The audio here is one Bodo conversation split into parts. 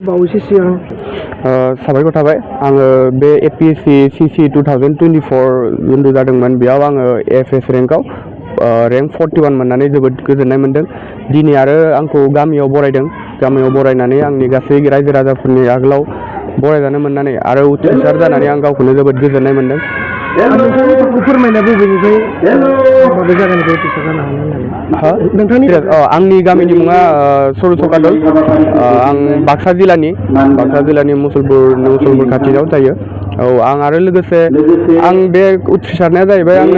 बावैसो सिगां साबायखर थाबाय आङो बे एपिएससि सिसि 2024 जिथु जादोंमोन बेयाव आङो एफएस रेंकआव रेंक 41 मोननानै जोबोद गोजोननाय मोन्दों। दिनै आरो आंखौ गामियाव बरायदों। गामियाव बरायनानै आंनि गासै रायजो राजाफोरनि आगोलाव बरायजानो मोननानै आरो उथ्रिसार जानानै आं गावखौनो जोबोद गोजोननाय मोन्दों। नोंथांनि फोरमायनाय बबेनिफ्राय माबे जायगानिफ्राय उथ्रिसार जानो हानाय होननानै नोंथांनि आंनि गामिनि मुङा सरसकादल। आं बाक्सा जिल्लानि मुसलपुर खाथियाव थायो। औ आं आरो लोगोसे आं बे उथ्रिसारनाया जाहैबाय आं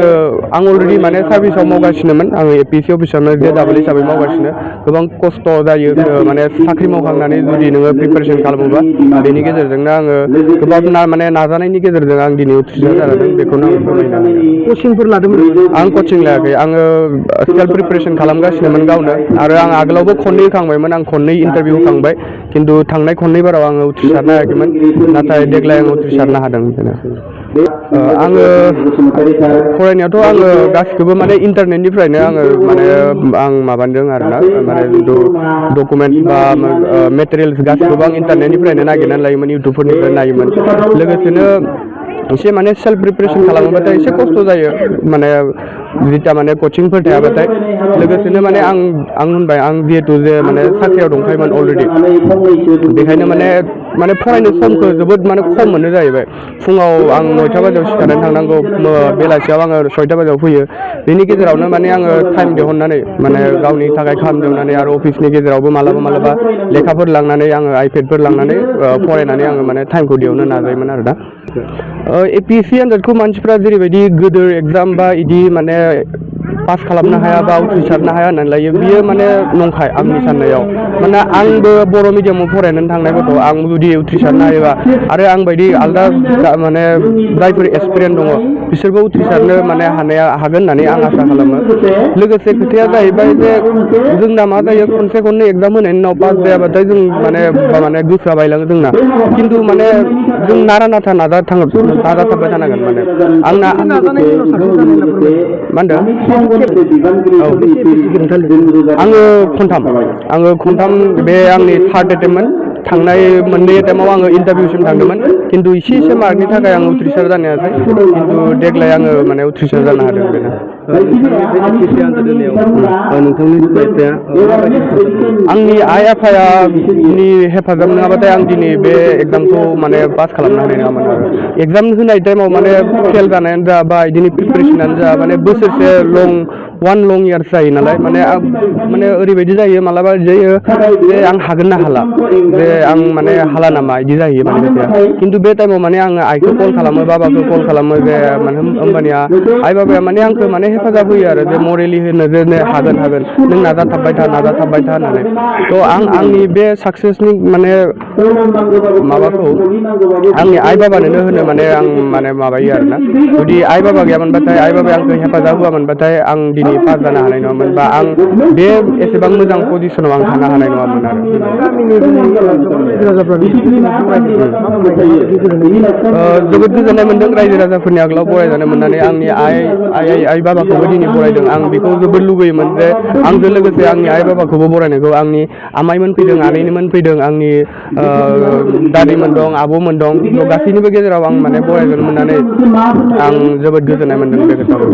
अलरेडि माने सार्भिसाव मावगासिनोमोन। आङो एपिएससि अफिसावनो JEE हिसाबै मावगासिनो। गोबां खस्थ' जायो माने साख्रि मावखांनानै जुदि नोङो प्रिपेरेसन खालामोबा बेनि गेजेरजोंनो आङो गोबां माने नाजानायनि गेजेरजों आं दिनै उथ्रिसार जादों। बेखौनो आं फोरमायनो हायो। कचिंफोर लादोंमोन? आं कचिं लायाखै। आङो सेल्फ प्रिपेरेसन खालामगासिनोमोन गावनो। आरो आं आगोलावबो खननै होखांबायमोन। आं खननै इन्टारभिउ होखांबाय, खिन्थु थांनाय खननै बाराव आङो उथ्रिसारनो हायाखैमोन। नाथाय देग्लाय आं उथ्रिसारनो हादों। आङो फरायनायाथ' आङो गासिखौबो माने इन्टारनेटनिफ्रायनो आं माबादों आरोना, माने डकुमेन्टस बा मेटेरियेल्स गासिखौबो आं इन्टारनेटनिफ्रायनो नागिरनानै लायोमोन, इउटुबफोरनिफ्राय नायोमोन। लोगोसेनो एसे माने सेल्फ प्रिपेरेसन खालामोबाथाय एसे खस्थ' जायो माने जिता माने कचिंफोर थायाबाथाय। लोगोसेनो माने आं होनबाय आं जिहेतु जे माने साख्रियाव दंखायोमोन अलरेडि, बेखायनो माने फरायनो समखौ जोबोद माने खम मोनो जाहैबाय। फुङाव आं 9टा बाजियाव सिखारनानै थांनांगौ, बेलासियाव आङो 6टा बाजियाव फैयो। बेनि गेजेरावनो माने आङो टाइम दिहुननानै माने गावनि थाखाय खालामदोंनानै आरो अफिसनि गेजेरावबो मालाबा लेखाफोर लांनानै आङो आइपेडफोर लांनानै फरायनानै आङो माने टाइमखौ दिहुननो नाजायोमोन आरो दा। एपिएससि आनजादखौ मानसिफ्रा जेरैबायदि गोदोर एगजाम बा इदि माने पास खालामनो हाया बा उथ्रिसारनो हाया होननानै लायो, बियो माने नंखाय आंनि साननायाव। माने आंबो बर' मिडियामाव फरायनानै थांनाय गथ', आं जुदि उथ्रिसारनो हायोबा आरो आं बायदि आलदा माने जायफोर एक्सपिरियेन्स दङ बिसोरबो उथ्रिसारनो माने हागोन होननानै आं आसा खालामो। लोगोसे खोथाया जाहैबाय जे जोंना मा जायो, खनसे खननै एगजाम होनायनि उनाव पास जायाबाथाय जों माने गोसोआ बायलाङो जोंना। खिन्थु माने जों नारा नाथा नाजाथाबबाय थानांगोन। माने आंना मा होनदों? आङो खनथाम बे आंनि थार्ड एटेम्पमोन। थांनाय मोननै एटेम्पआव आङो इन्टारभिउसिम थांदोंमोन, खिन्थु एसे मार्कनि थाखाय आं उथ्रिसार जानो हायाखै। खिन्थु देग्लाय आङो माने उथ्रिसार जानो हादों। बेनो आंनि आइ आफानि हेफाजाब नङाबाथाय आं दिनै बे एग्जामखौ माने पास खालामनो हानाय नङामोन आरो। एग्जाम होनाय टाइमाव माने फेल जानायानो जा बा बिदिनो प्रिपेरेसनानो जा, माने बोसोरसे लं इयार्स जायो नालाय, माने ओरैबायदि जायो मालाबा जायो जे आं हागोन ना हाला, जे आं माने हाला नामा बिदि जाहैयो माने खोथाया। खिन्थु बे टाइमाव माने आङो आइखौ कल खालामो, बाबाखौ कल खालामो, जे माने होमबानिया आइ बाबाया माने आंखौ माने हेफाजाब होयो आरो, जे मरेलि होनो जे हागोन नों नाजाथाबबाय था होननानै। थ' आंनि बे साक्सेसनि माने माबाखौ आंनि आइ बाबानोनो होनो माने आं माने माबायो आरोना। जुदि आइ बाबा गैयामोनबाथाय, आइ बाबाया आंखौ हेफाजाब होआमोनबाथाय आं दिनै पास जानो हानाय नङामोन, बा आं बे एसेबां मोजां पजिसनाव आं थानो हानाय नङामोन आरो। जोबोद गोजोननाय मोन्दों रायजो राजाफोरनि आगोलाव बरायजानो मोननानै। आंनि आइ बाबाखौबो दिनै बरायदों। आं बेखौ जोबोद लुगैयोमोन जे आंजों लोगोसे आंनि आइ बाबाखौबो बरायनायखौ। आंनि आमाइमोन फैदों, आनैमोन फैदों, आंनि दादैमोन दं, आब'मोन दं। गासैनिबो गेजेराव आं माने बरायजानो मोननानै आं जोबोद गोजोननाय मोन्दों बे खोथाखौ।